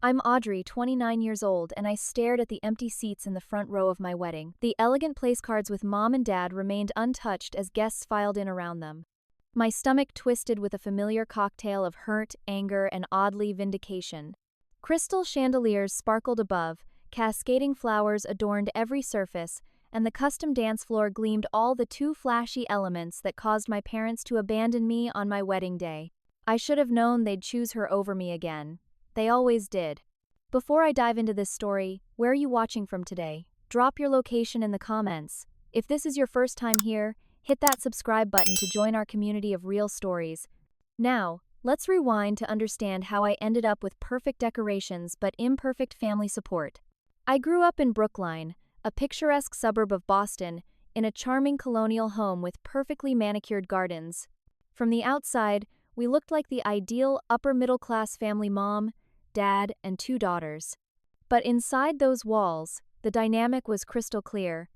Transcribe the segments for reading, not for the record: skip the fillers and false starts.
I'm Audrey, 29 years old, and I stared at the empty seats in the front row of my wedding. The elegant place cards with Mom and Dad remained untouched as guests filed in around them. My stomach twisted with a familiar cocktail of hurt, anger, and oddly vindication. Crystal chandeliers sparkled above, cascading flowers adorned every surface, and the custom dance floor gleamed all the too flashy elements that caused my parents to abandon me on my wedding day. I should have known they'd choose her over me again. They always did. Before I dive into this story, where are you watching from today? Drop your location in the comments. If this is your first time here, hit that subscribe button to join our community of real stories. Now, let's rewind to understand how I ended up with perfect decorations but imperfect family support. I grew up in Brookline, a picturesque suburb of Boston, in a charming colonial home with perfectly manicured gardens. From the outside, we looked like the ideal upper-middle-class family: mom, dad, and 2 daughters. But inside those walls, the dynamic was crystal clear.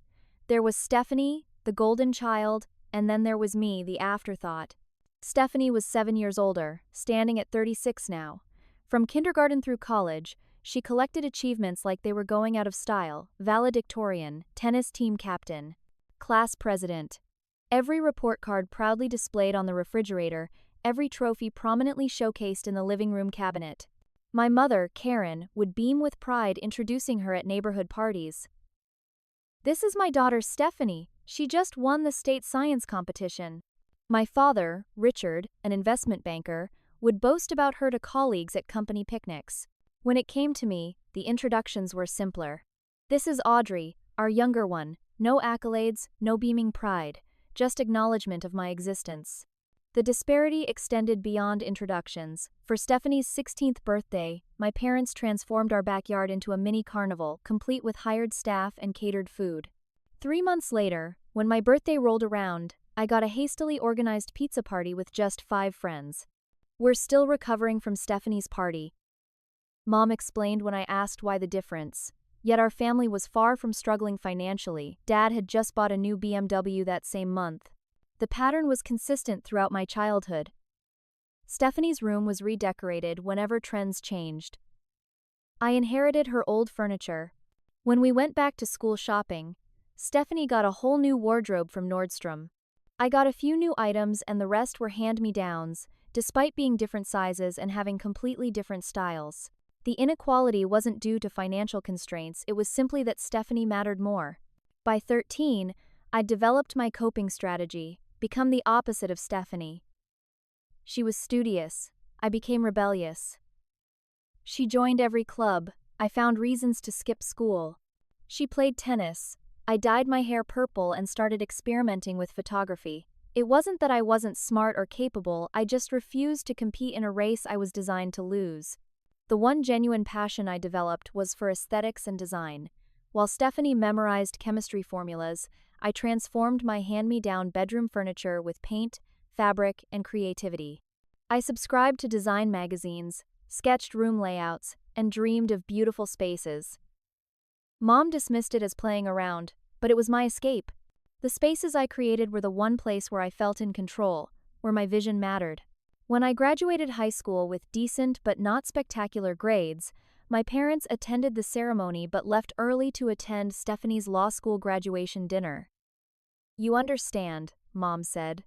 There was Stephanie, the golden child, and then there was me, the afterthought. Stephanie was 7 years older, standing at 36 now. From kindergarten through college, she collected achievements like they were going out of style: valedictorian, tennis team captain, class president. Every report card proudly displayed on the refrigerator, every trophy prominently showcased in the living room cabinet. My mother, Karen, would beam with pride introducing her at neighborhood parties. "This is my daughter Stephanie. She just won the state science competition." My father, Richard, an investment banker, would boast about her to colleagues at company picnics. When it came to me, the introductions were simpler. "This is Audrey, our younger one. No accolades, no beaming pride, just acknowledgement of my existence." The disparity extended beyond introductions. For Stephanie's 16th birthday, my parents transformed our backyard into a mini carnival, complete with hired staff and catered food. 3 months later, when my birthday rolled around, I got a hastily organized pizza party with just 5 friends. "We're still recovering from Stephanie's party," Mom explained when I asked why the difference. Yet our family was far from struggling financially. Dad had just bought a new BMW that same month. The pattern was consistent throughout my childhood. Stephanie's room was redecorated whenever trends changed. I inherited her old furniture. When we went back to school shopping, Stephanie got a whole new wardrobe from Nordstrom. I got a few new items and the rest were hand-me-downs, despite being different sizes and having completely different styles. The inequality wasn't due to financial constraints, it was simply that Stephanie mattered more. By 13, I'd developed my coping strategy: become the opposite of Stephanie. She was studious. I became rebellious. She joined every club. I found reasons to skip school. She played tennis. I dyed my hair purple and started experimenting with photography. It wasn't that I wasn't smart or capable, I just refused to compete in a race I was designed to lose. The one genuine passion I developed was for aesthetics and design. While Stephanie memorized chemistry formulas, I transformed my hand-me-down bedroom furniture with paint, fabric, and creativity. I subscribed to design magazines, sketched room layouts, and dreamed of beautiful spaces. Mom dismissed it as playing around, but it was my escape. The spaces I created were the one place where I felt in control, where my vision mattered. When I graduated high school with decent but not spectacular grades, my parents attended the ceremony but left early to attend Stephanie's law school graduation dinner. "You understand," Mom said.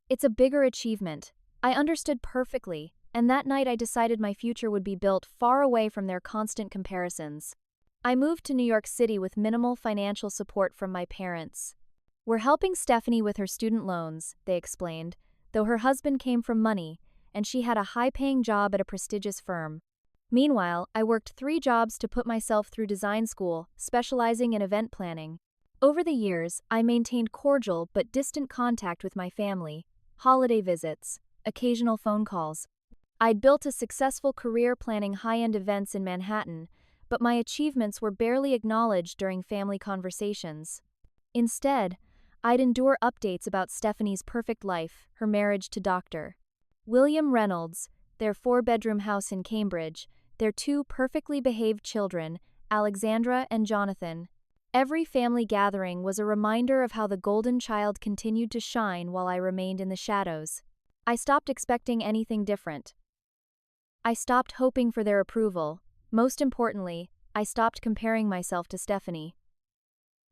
"It's a bigger achievement." I understood perfectly, and that night I decided my future would be built far away from their constant comparisons. I moved to New York City with minimal financial support from my parents. "We're helping Stephanie with her student loans," they explained, though her husband came from money, and she had a high-paying job at a prestigious firm. Meanwhile, I worked 3 jobs to put myself through design school, specializing in event planning. Over the years, I maintained cordial but distant contact with my family: holiday visits, occasional phone calls. I'd built a successful career planning high-end events in Manhattan, but my achievements were barely acknowledged during family conversations. Instead, I'd endure updates about Stephanie's perfect life, her marriage to Dr. William Reynolds, their 4-bedroom house in Cambridge, their 2 perfectly behaved children, Alexandra and Jonathan. Every family gathering was a reminder of how the golden child continued to shine while I remained in the shadows. I stopped expecting anything different. I stopped hoping for their approval. Most importantly, I stopped comparing myself to Stephanie.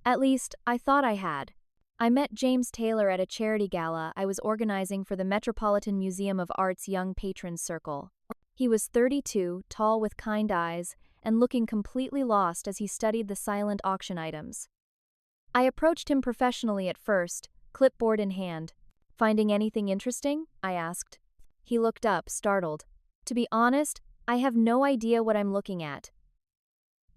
At least, I thought I had. I met James Taylor at a charity gala I was organizing for the Metropolitan Museum of Art's Young Patrons Circle. He was 32, tall with kind eyes, and looking completely lost as he studied the silent auction items. I approached him professionally at first, clipboard in hand. "Finding anything interesting?" I asked. He looked up, startled. "To be honest, I have no idea what I'm looking at.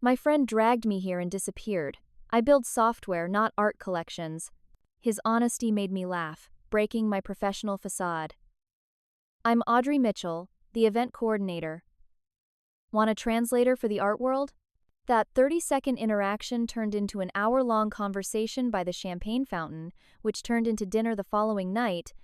My friend dragged me here and disappeared. I build software, not art collections." His honesty made me laugh, breaking my professional facade. "I'm Audrey Mitchell, the event coordinator. Want a translator for the art world?" That 30-second interaction turned into an hour-long conversation by the champagne fountain, which turned into dinner the following night,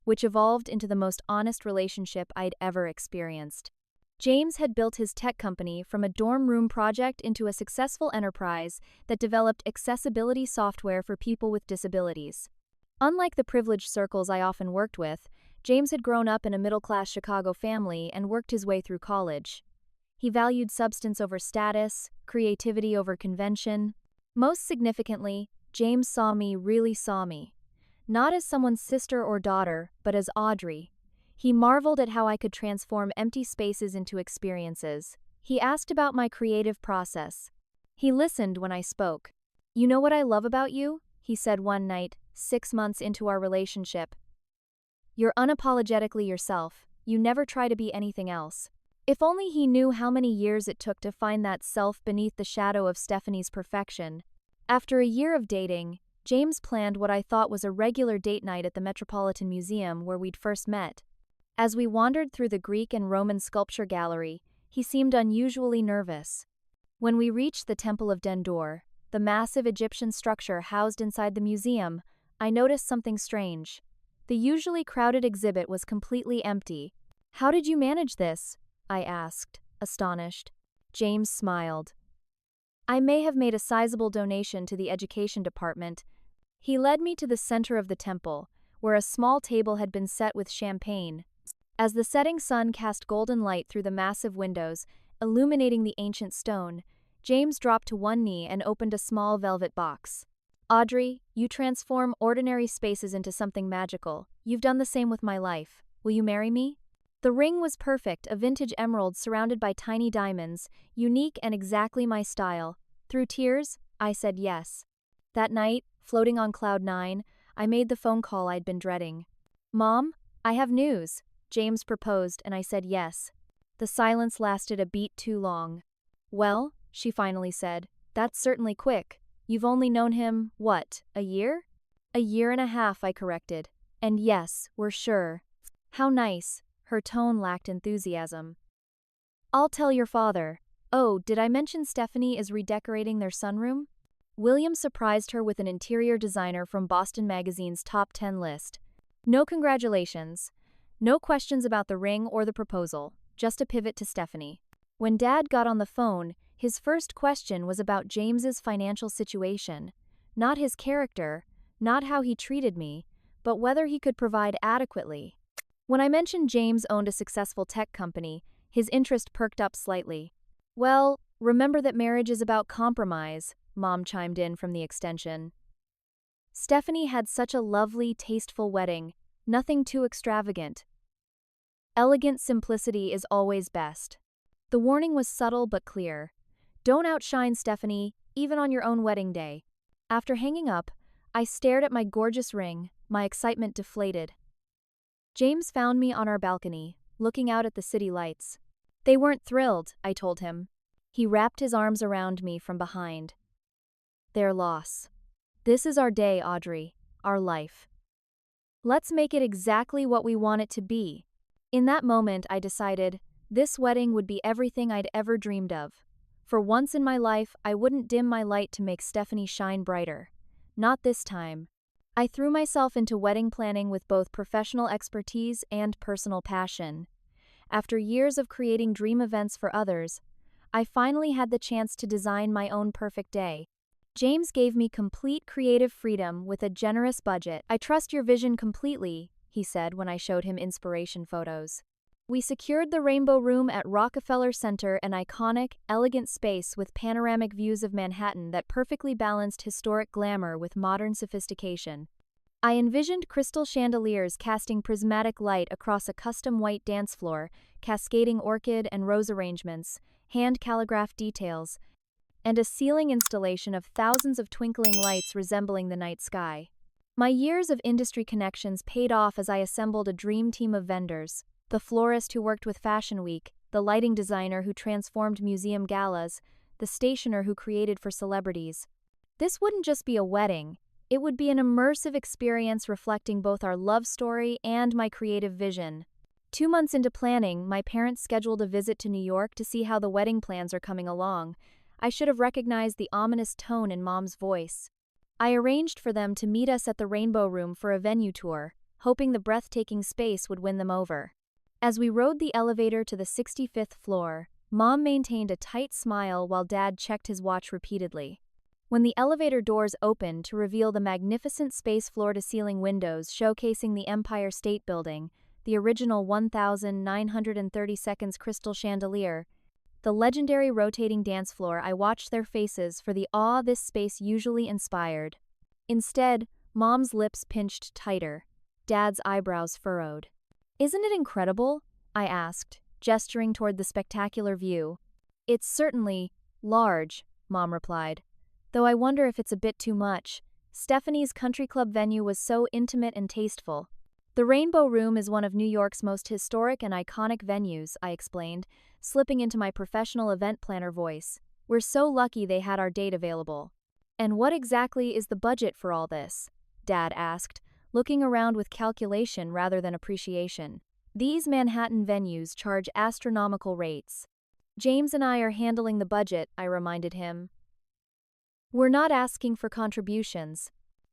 which evolved into the most honest relationship I'd ever experienced. James had built his tech company from a dorm room project into a successful enterprise that developed accessibility software for people with disabilities. Unlike the privileged circles I often worked with, James had grown up in a middle-class Chicago family and worked his way through college. He valued substance over status, creativity over convention. Most significantly, James really saw me. Not as someone's sister or daughter, but as Audrey. He marveled at how I could transform empty spaces into experiences. He asked about my creative process. He listened when I spoke. "You know what I love about you?" he said one night, 6 months into our relationship. "You're unapologetically yourself. You never try to be anything else." If only he knew how many years it took to find that self beneath the shadow of Stephanie's perfection. After a year of dating, James planned what I thought was a regular date night at the Metropolitan Museum where we'd first met. As we wandered through the Greek and Roman sculpture gallery, he seemed unusually nervous. When we reached the Temple of Dendur, the massive Egyptian structure housed inside the museum, I noticed something strange. The usually crowded exhibit was completely empty. "How did you manage this?" I asked, astonished. James smiled. "I may have made a sizable donation to the education department." He led me to the center of the temple, where a small table had been set with champagne. As the setting sun cast golden light through the massive windows, illuminating the ancient stone, James dropped to one knee and opened a small velvet box. "Audrey, you transform ordinary spaces into something magical. You've done the same with my life. Will you marry me?" The ring was perfect, a vintage emerald surrounded by tiny diamonds, unique and exactly my style. Through tears, I said yes. That night, floating on cloud 9, I made the phone call I'd been dreading. "Mom, I have news." James proposed, and I said yes. The silence lasted a beat too long. "Well," she finally said, "that's certainly quick. You've only known him, what, a year?" "A year and a half," I corrected. "And yes, we're sure." "How nice." Her tone lacked enthusiasm. "I'll tell your father." "Oh, did I mention Stephanie is redecorating their sunroom?" William surprised her with an interior designer from Boston Magazine's top 10 list. No congratulations. No questions about the ring or the proposal, just a pivot to Stephanie. When Dad got on the phone, his first question was about James's financial situation. Not his character, not how he treated me, but whether he could provide adequately. When I mentioned James owned a successful tech company, his interest perked up slightly. "Well, remember that marriage is about compromise," Mom chimed in from the extension. Stephanie had such a lovely, tasteful wedding, nothing too extravagant. Elegant simplicity is always best. The warning was subtle but clear. Don't outshine Stephanie, even on your own wedding day. After hanging up, I stared at my gorgeous ring, my excitement deflated. James found me on our balcony, looking out at the city lights. "They weren't thrilled," I told him. He wrapped his arms around me from behind. "Their loss. This is our day, Audrey, our life. Let's make it exactly what we want it to be." In that moment, I decided, this wedding would be everything I'd ever dreamed of. For once in my life, I wouldn't dim my light to make Stephanie shine brighter. Not this time. I threw myself into wedding planning with both professional expertise and personal passion. After years of creating dream events for others, I finally had the chance to design my own perfect day. James gave me complete creative freedom with a generous budget. "I trust your vision completely," he said when I showed him inspiration photos. We secured the Rainbow Room at Rockefeller Center, an iconic, elegant space with panoramic views of Manhattan that perfectly balanced historic glamour with modern sophistication. I envisioned crystal chandeliers casting prismatic light across a custom white dance floor, cascading orchid and rose arrangements, hand-calligraphed details, and a ceiling installation of thousands of twinkling lights resembling the night sky. My years of industry connections paid off as I assembled a dream team of vendors: the florist who worked with Fashion Week, the lighting designer who transformed museum galas, the stationer who created for celebrities. This wouldn't just be a wedding. It would be an immersive experience reflecting both our love story and my creative vision. 2 months into planning, my parents scheduled a visit to New York to see how the wedding plans are coming along. I should have recognized the ominous tone in Mom's voice. I arranged for them to meet us at the Rainbow Room for a venue tour, hoping the breathtaking space would win them over. As we rode the elevator to the 65th floor, Mom maintained a tight smile while Dad checked his watch repeatedly. When the elevator doors opened to reveal the magnificent space floor-to-ceiling windows showcasing the Empire State Building, the original 1,930 seconds crystal chandelier, the legendary rotating dance floor, I watched their faces for the awe this space usually inspired. Instead, Mom's lips pinched tighter, Dad's eyebrows furrowed. "Isn't it incredible?" I asked, gesturing toward the spectacular view. "It's certainly large," Mom replied. "Though I wonder if it's a bit too much. Stephanie's country club venue was so intimate and tasteful." "The Rainbow Room is one of New York's most historic and iconic venues," I explained, slipping into my professional event planner voice. "We're so lucky they had our date available." "And what exactly is the budget for all this?" Dad asked, looking around with calculation rather than appreciation. "These Manhattan venues charge astronomical rates." "James and I are handling the budget," I reminded him. "We're not asking for contributions."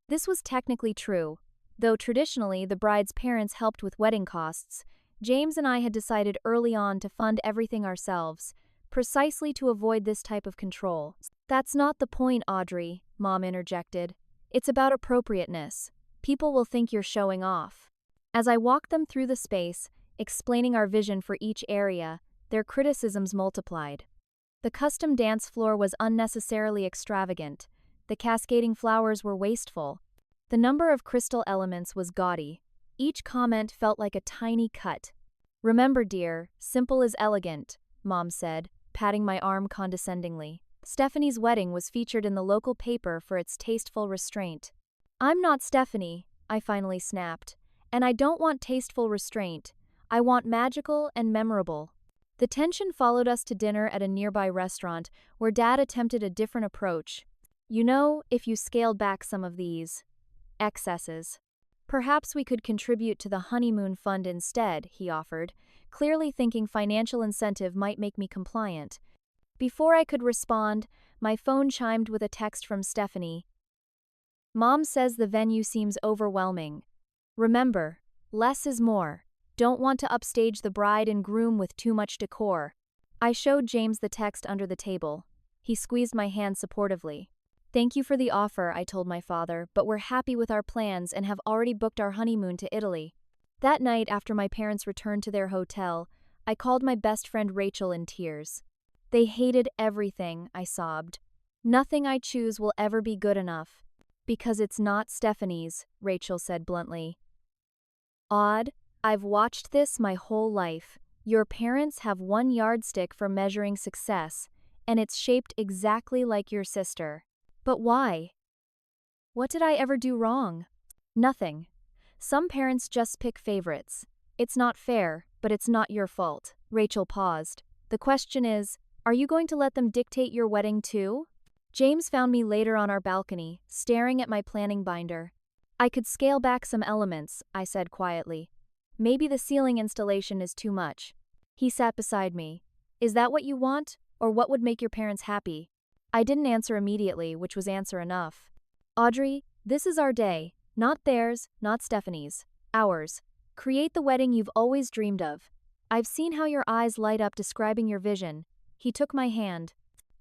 This was technically true. Though traditionally the bride's parents helped with wedding costs, James and I had decided early on to fund everything ourselves, precisely to avoid this type of control. "That's not the point, Audrey," Mom interjected. "It's about appropriateness. People will think you're showing off." As I walked them through the space, explaining our vision for each area, their criticisms multiplied. The custom dance floor was unnecessarily extravagant. The cascading flowers were wasteful. The number of crystal elements was gaudy. Each comment felt like a tiny cut. "Remember, dear, simple is elegant," Mom said, patting my arm condescendingly. Stephanie's wedding was featured in the local paper for its tasteful restraint. "I'm not Stephanie," I finally snapped. "And I don't want tasteful restraint. I want magical and memorable." The tension followed us to dinner at a nearby restaurant where Dad attempted a different approach. "You know, if you scaled back some of these excesses, perhaps we could contribute to the honeymoon fund instead," he offered, clearly thinking financial incentive might make me compliant. Before I could respond, my phone chimed with a text from Stephanie. "Mom says the venue seems overwhelming. Remember, less is more. Don't want to upstage the bride and groom with too much decor." I showed James the text under the table. He squeezed my hand supportively. "Thank you for the offer," I told my father, "but we're happy with our plans and have already booked our honeymoon to Italy." That night, after my parents returned to their hotel, I called my best friend Rachel in tears. "They hated everything," I sobbed. "Nothing I choose will ever be good enough." "Because it's not Stephanie's," Rachel said bluntly. "Odd. I've watched this my whole life. Your parents have one yardstick for measuring success, and it's shaped exactly like your sister. But why? What did I ever do wrong?" "Nothing. Some parents just pick favorites. It's not fair, but it's not your fault." Rachel paused. "The question is, are you going to let them dictate your wedding too?" James found me later on our balcony, staring at my planning binder. "I could scale back some elements," I said quietly. "Maybe the ceiling installation is too much." He sat beside me. "Is that what you want, or what would make your parents happy?" I didn't answer immediately, which was answer enough. "Audrey, this is our day. Not theirs, not Stephanie's. Ours. Create the wedding you've always dreamed of. I've seen how your eyes light up describing your vision." He took my hand.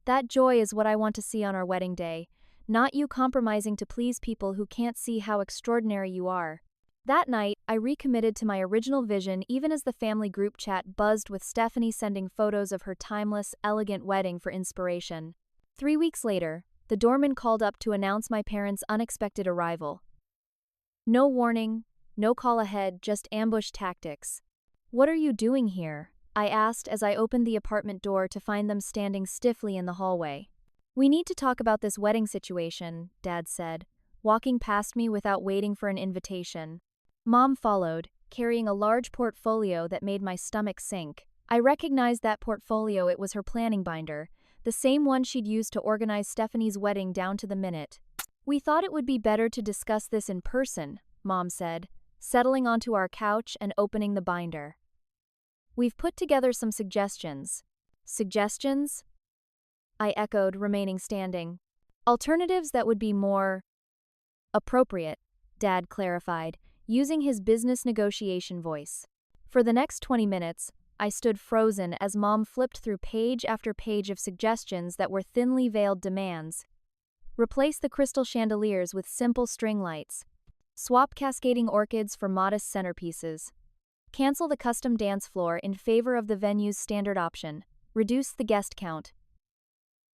"That joy is what I want to see on our wedding day, not you compromising to please people who can't see how extraordinary you are." That night, I recommitted to my original vision even as the family group chat buzzed with Stephanie sending photos of her timeless, elegant wedding for inspiration. 3 weeks later, the doorman called up to announce my parents' unexpected arrival. No warning, no call ahead, just ambush tactics. "What are you doing here?" I asked as I opened the apartment door to find them standing stiffly in the hallway. "We need to talk about this wedding situation," Dad said, walking past me without waiting for an invitation. Mom followed, carrying a large portfolio that made my stomach sink. I recognized that portfolio. It was her planning binder, the same one she'd used to organize Stephanie's wedding down to the minute. "We thought it would be better to discuss this in person," Mom said, settling onto our couch and opening the binder. "We've put together some suggestions." "Suggestions?" I echoed, remaining standing. "Alternatives that would be more appropriate," Dad clarified, using his business negotiation voice. For the next 20 minutes, I stood frozen as Mom flipped through page after page of suggestions that were thinly veiled demands. Replace the crystal chandeliers with simple string lights. Swap cascading orchids for modest centerpieces. Cancel the custom dance floor in favor of the venue's standard option. Reduce the guest count.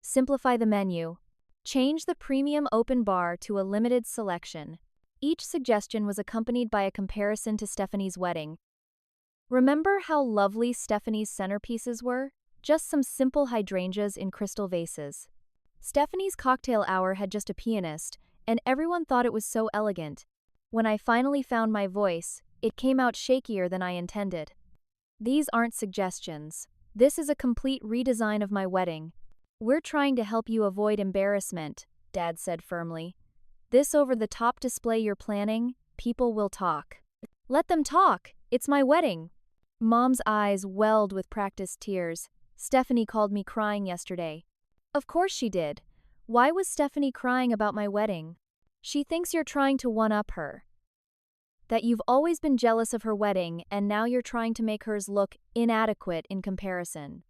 Simplify the menu. Change the premium open bar to a limited selection. Each suggestion was accompanied by a comparison to Stephanie's wedding. Remember how lovely Stephanie's centerpieces were? Just some simple hydrangeas in crystal vases. Stephanie's cocktail hour had just a pianist, and everyone thought it was so elegant. When I finally found my voice, it came out shakier than I intended. "These aren't suggestions. This is a complete redesign of my wedding. We're trying to help you avoid embarrassment," Dad said firmly. "This over-the-top display you're planning, people will talk." "Let them talk! It's my wedding!" Mom's eyes welled with practiced tears. "Stephanie called me crying yesterday." "Of course she did. Why was Stephanie crying about my wedding?" "She thinks you're trying to one-up her. That you've always been jealous of her wedding and now you're trying to make hers look inadequate in comparison."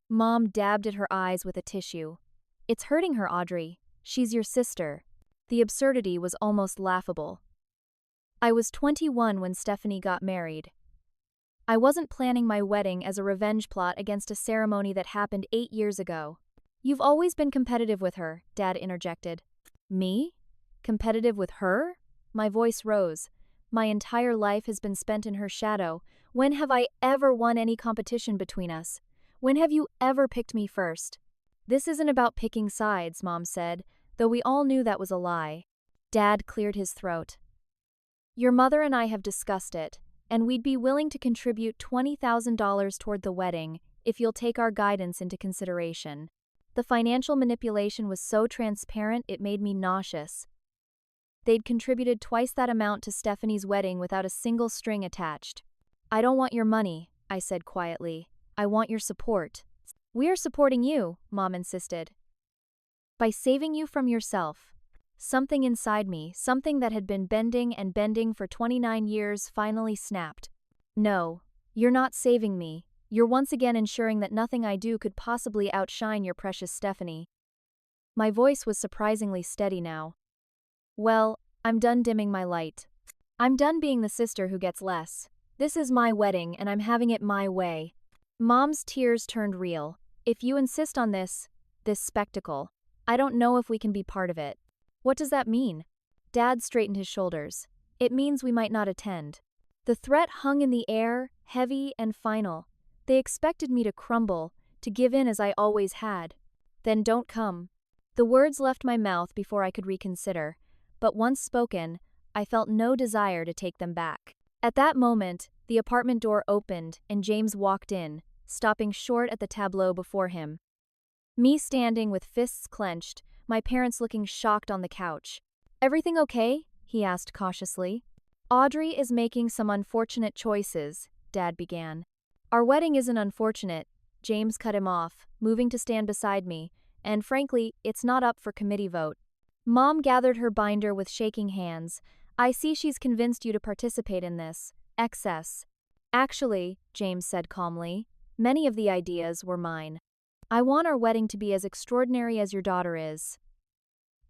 Mom dabbed at her eyes with a tissue. "It's hurting her, Audrey. She's your sister." The absurdity was almost laughable. I was 21 when Stephanie got married. I wasn't planning my wedding as a revenge plot against a ceremony that happened 8 years ago. "You've always been competitive with her," Dad interjected. "Me? Competitive with her?" My voice rose. "My entire life has been spent in her shadow. When have I ever won any competition between us? When have you ever picked me first?" "This isn't about picking sides," Mom said, though we all knew that was a lie. Dad cleared his throat. "Your mother and I have discussed it, and we'd be willing to contribute $20,000 toward the wedding if you'll take our guidance into consideration." The financial manipulation was so transparent it made me nauseous. They'd contributed twice that amount to Stephanie's wedding without a single string attached. "I don't want your money," I said quietly. "I want your support." "We're supporting you," Mom insisted. "By saving you from yourself." Something inside me, something that had been bending and bending for 29 years, finally snapped. "No, you're not saving me. You're once again ensuring that nothing I do could possibly outshine your precious Stephanie." My voice was surprisingly steady now. "Well, I'm done dimming my light. I'm done being the sister who gets less. This is my wedding and I'm having it my way." Mom's tears turned real. "If you insist on this spectacle, I don't know if we can be part of it." "What does that mean?" Dad straightened his shoulders. "It means we might not attend." The threat hung in the air, heavy and final. They expected me to crumble, to give in as I always had. "Then don't come." The words left my mouth before I could reconsider, but once spoken, I felt no desire to take them back. At that moment, the apartment door opened and James walked in, stopping short at the tableau before him. Me standing with fists clenched, my parents looking shocked on the couch. "Everything okay?" he asked cautiously. "Audrey is making some unfortunate choices," Dad began. "Our wedding isn't unfortunate," James cut him off, moving to stand beside me, "and frankly, it's not up for committee vote." Mom gathered her binder with shaking hands. "I see she's convinced you to participate in this. Excess." "Actually," James said calmly, "many of the ideas were mine. I want our wedding to be as extraordinary as your daughter is.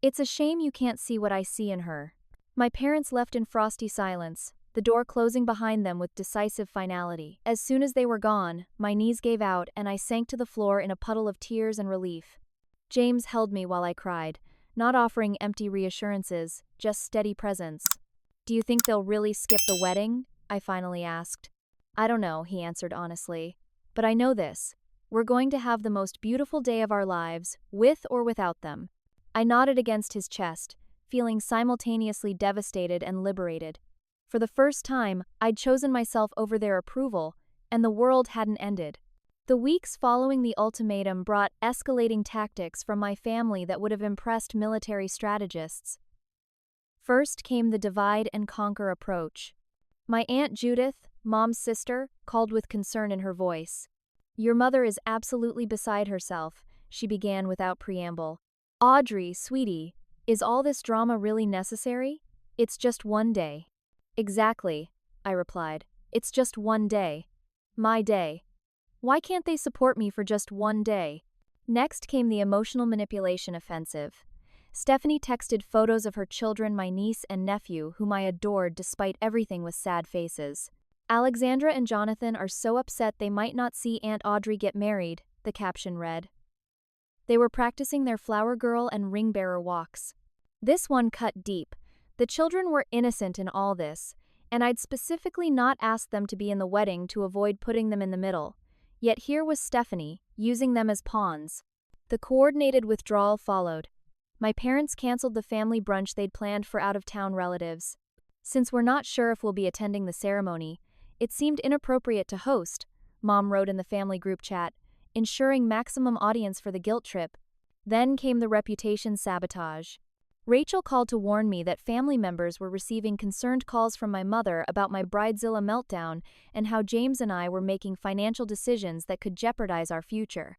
It's a shame you can't see what I see in her." My parents left in frosty silence, the door closing behind them with decisive finality. As soon as they were gone, my knees gave out and I sank to the floor in a puddle of tears and relief. James held me while I cried, not offering empty reassurances, just steady presence. "Do you think they'll really skip the wedding?" I finally asked. "I don't know," he answered honestly. "But I know this. We're going to have the most beautiful day of our lives, with or without them." I nodded against his chest, feeling simultaneously devastated and liberated. For the first time, I'd chosen myself over their approval, and the world hadn't ended. The weeks following the ultimatum brought escalating tactics from my family that would have impressed military strategists. First came the divide and conquer approach. My Aunt Judith, Mom's sister, called with concern in her voice. "Your mother is absolutely beside herself," she began without preamble. "Audrey, sweetie, is all this drama really necessary? It's just one day." "Exactly," I replied. "It's just one day. My day. Why can't they support me for just one day?" Next came the emotional manipulation offensive. Stephanie texted photos of her children, my niece and nephew, whom I adored despite everything with sad faces. "Alexandra and Jonathan are so upset they might not see Aunt Audrey get married," the caption read. They were practicing their flower girl and ring bearer walks. This one cut deep. The children were innocent in all this, and I'd specifically not asked them to be in the wedding to avoid putting them in the middle. Yet here was Stephanie, using them as pawns. The coordinated withdrawal followed. My parents canceled the family brunch they'd planned for out-of-town relatives. "Since we're not sure if we'll be attending the ceremony, it seemed inappropriate to host," Mom wrote in the family group chat, ensuring maximum audience for the guilt trip. Then came the reputation sabotage. Rachel called to warn me that family members were receiving concerned calls from my mother about my bridezilla meltdown and how James and I were making financial decisions that could jeopardize our future.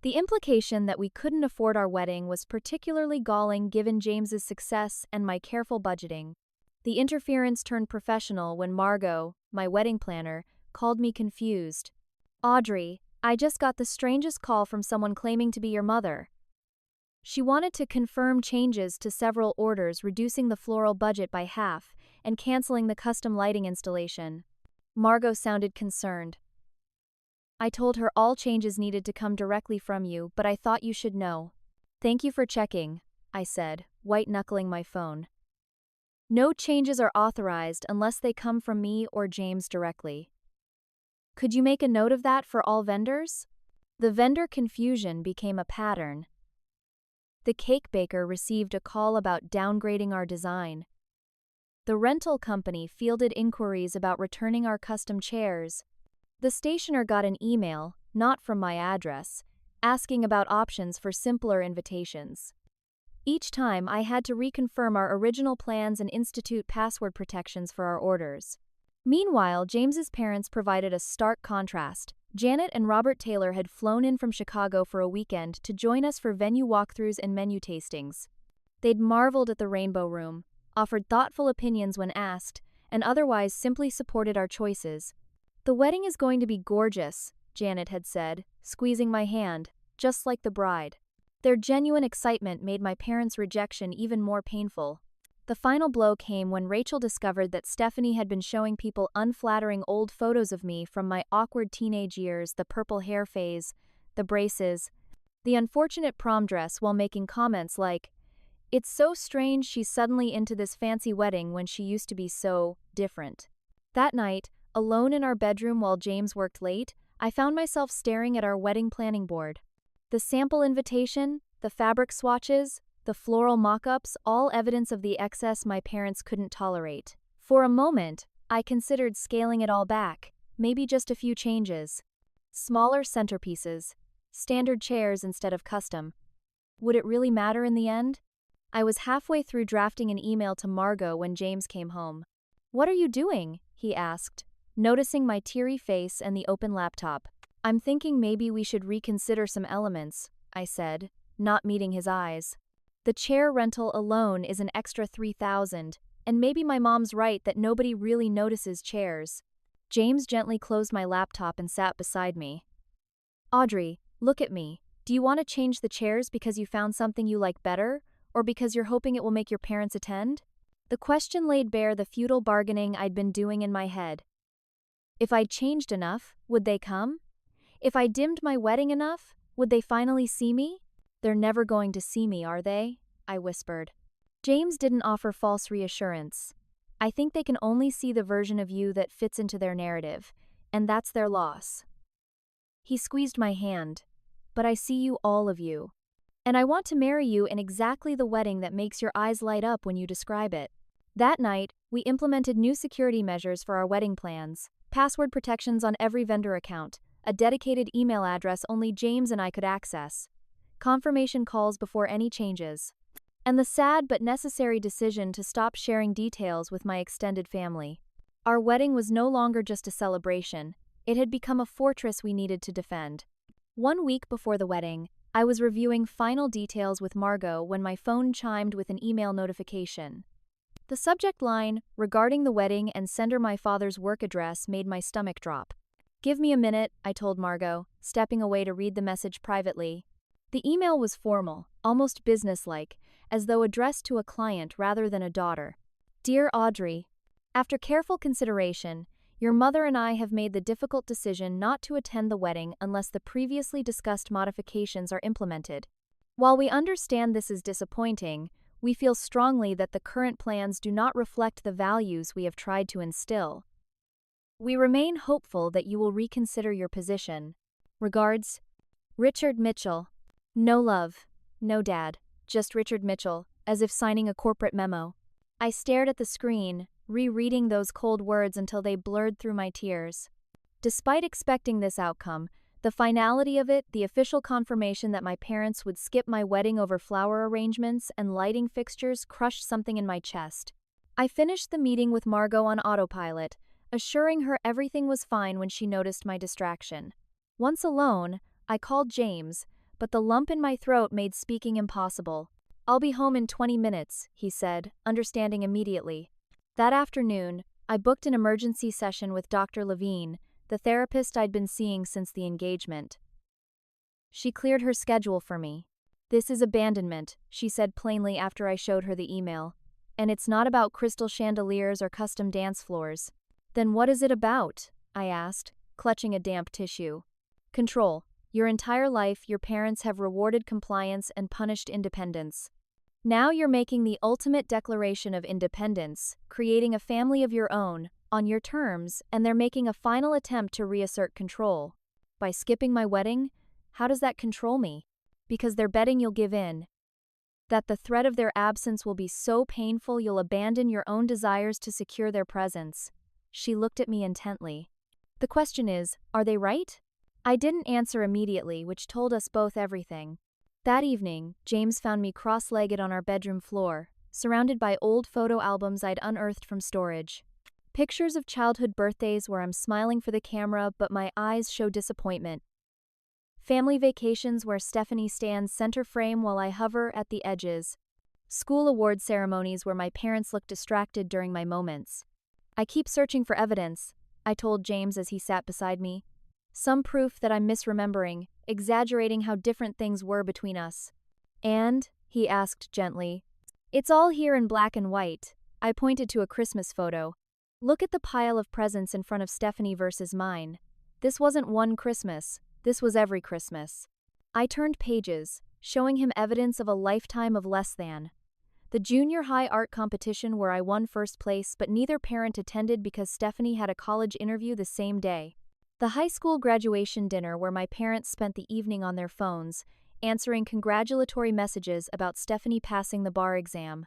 The implication that we couldn't afford our wedding was particularly galling given James's success and my careful budgeting. The interference turned professional when Margot, my wedding planner, called me confused. "Audrey, I just got the strangest call from someone claiming to be your mother." She wanted to confirm changes to several orders, reducing the floral budget by half and canceling the custom lighting installation. Margot sounded concerned. "I told her all changes needed to come directly from you, but I thought you should know." "Thank you for checking," I said, white-knuckling my phone. "No changes are authorized unless they come from me or James directly." "Could you make a note of that for all vendors?" The vendor confusion became a pattern. The cake baker received a call about downgrading our design. The rental company fielded inquiries about returning our custom chairs. The stationer got an email, not from my address, asking about options for simpler invitations. Each time I had to reconfirm our original plans and institute password protections for our orders. Meanwhile, James's parents provided a stark contrast. Janet and Robert Taylor had flown in from Chicago for a weekend to join us for venue walkthroughs and menu tastings. They'd marveled at the Rainbow Room, offered thoughtful opinions when asked, and otherwise simply supported our choices. "The wedding is going to be gorgeous," Janet had said, squeezing my hand, just like the bride. Their genuine excitement made my parents' rejection even more painful. The final blow came when Rachel discovered that Stephanie had been showing people unflattering old photos of me from my awkward teenage years, the purple hair phase, the braces, the unfortunate prom dress, while making comments like, "It's so strange she's suddenly into this fancy wedding when she used to be so different." That night, alone in our bedroom while James worked late, I found myself staring at our wedding planning board. The sample invitation, the fabric swatches, the floral mock-ups, all evidence of the excess my parents couldn't tolerate. For a moment, I considered scaling it all back, maybe just a few changes. Smaller centerpieces, standard chairs instead of custom. Would it really matter in the end? I was halfway through drafting an email to Margot when James came home. "What are you doing?" he asked, noticing my teary face and the open laptop. "I'm thinking maybe we should reconsider some elements," I said, not meeting his eyes. "The chair rental alone is an extra $3,000, and maybe my mom's right that nobody really notices chairs." James gently closed my laptop and sat beside me. "Audrey, look at me. Do you want to change the chairs because you found something you like better, or because you're hoping it will make your parents attend?" The question laid bare the futile bargaining I'd been doing in my head. If I'd changed enough, would they come? If I dimmed my wedding enough, would they finally see me? They're never going to see me, are they? I whispered. James didn't offer false reassurance. I think they can only see the version of you that fits into their narrative, and that's their loss. He squeezed my hand. But I see you, all of you. And I want to marry you in exactly the wedding that makes your eyes light up when you describe it. That night, we implemented new security measures for our wedding plans, password protections on every vendor account, a dedicated email address only James and I could access, confirmation calls before any changes, and the sad but necessary decision to stop sharing details with my extended family. Our wedding was no longer just a celebration, it had become a fortress we needed to defend. 1 week before the wedding, I was reviewing final details with Margot when my phone chimed with an email notification. The subject line, regarding the wedding and sender my father's work address, made my stomach drop. Give me a minute, I told Margot, stepping away to read the message privately. The email was formal, almost businesslike, as though addressed to a client rather than a daughter. Dear Audrey, after careful consideration, your mother and I have made the difficult decision not to attend the wedding unless the previously discussed modifications are implemented. While we understand this is disappointing, we feel strongly that the current plans do not reflect the values we have tried to instill. We remain hopeful that you will reconsider your position. Regards, Richard Mitchell. No love, no dad, just Richard Mitchell, as if signing a corporate memo. I stared at the screen, rereading those cold words until they blurred through my tears. Despite expecting this outcome, the finality of it, the official confirmation that my parents would skip my wedding over flower arrangements and lighting fixtures, crushed something in my chest. I finished the meeting with Margot on autopilot, assuring her everything was fine when she noticed my distraction. Once alone, I called James, but the lump in my throat made speaking impossible. I'll be home in 20 minutes, he said, understanding immediately. That afternoon, I booked an emergency session with Dr. Levine, the therapist I'd been seeing since the engagement. She cleared her schedule for me. This is abandonment, she said plainly after I showed her the email. And it's not about crystal chandeliers or custom dance floors. Then what is it about? I asked, clutching a damp tissue. Control. Your entire life, your parents have rewarded compliance and punished independence. Now you're making the ultimate declaration of independence, creating a family of your own, on your terms, and they're making a final attempt to reassert control. By skipping my wedding, how does that control me? Because they're betting you'll give in. That the threat of their absence will be so painful you'll abandon your own desires to secure their presence. She looked at me intently. The question is, are they right? I didn't answer immediately, which told us both everything. That evening, James found me cross-legged on our bedroom floor, surrounded by old photo albums I'd unearthed from storage. Pictures of childhood birthdays where I'm smiling for the camera but my eyes show disappointment. Family vacations where Stephanie stands center frame while I hover at the edges. School award ceremonies where my parents look distracted during my moments. I keep searching for evidence, I told James as he sat beside me. Some proof that I'm misremembering, exaggerating how different things were between us. And, he asked gently, it's all here in black and white. I pointed to a Christmas photo. Look at the pile of presents in front of Stephanie versus mine. This wasn't one Christmas, this was every Christmas. I turned pages, showing him evidence of a lifetime of less than. The junior high art competition where I won first place but neither parent attended because Stephanie had a college interview the same day. The high school graduation dinner where my parents spent the evening on their phones, answering congratulatory messages about Stephanie passing the bar exam.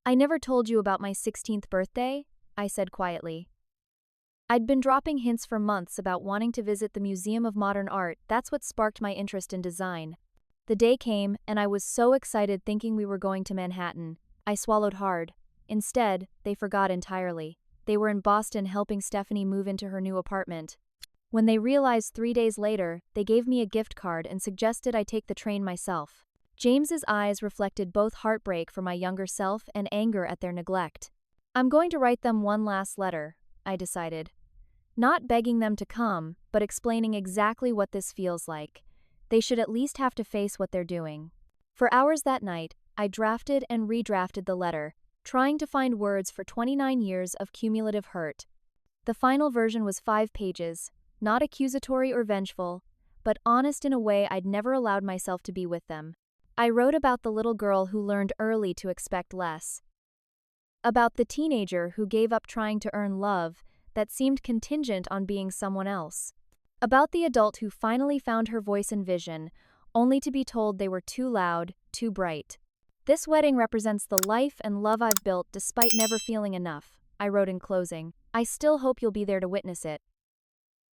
I never told you about my 16th birthday, I said quietly. I'd been dropping hints for months about wanting to visit the Museum of Modern Art. That's what sparked my interest in design. The day came, and I was so excited thinking we were going to Manhattan. I swallowed hard. Instead, they forgot entirely. They were in Boston helping Stephanie move into her new apartment. When they realized 3 days later, they gave me a gift card and suggested I take the train myself. James's eyes reflected both heartbreak for my younger self and anger at their neglect. I'm going to write them one last letter, I decided. Not begging them to come, but explaining exactly what this feels like. They should at least have to face what they're doing. For hours that night, I drafted and redrafted the letter, trying to find words for 29 years of cumulative hurt. The final version was 5 pages, not accusatory or vengeful, but honest in a way I'd never allowed myself to be with them. I wrote about the little girl who learned early to expect less. About the teenager who gave up trying to earn love that seemed contingent on being someone else. About the adult who finally found her voice and vision, only to be told they were too loud, too bright. This wedding represents the life and love I've built despite never feeling enough, I wrote in closing. I still hope you'll be there to witness it.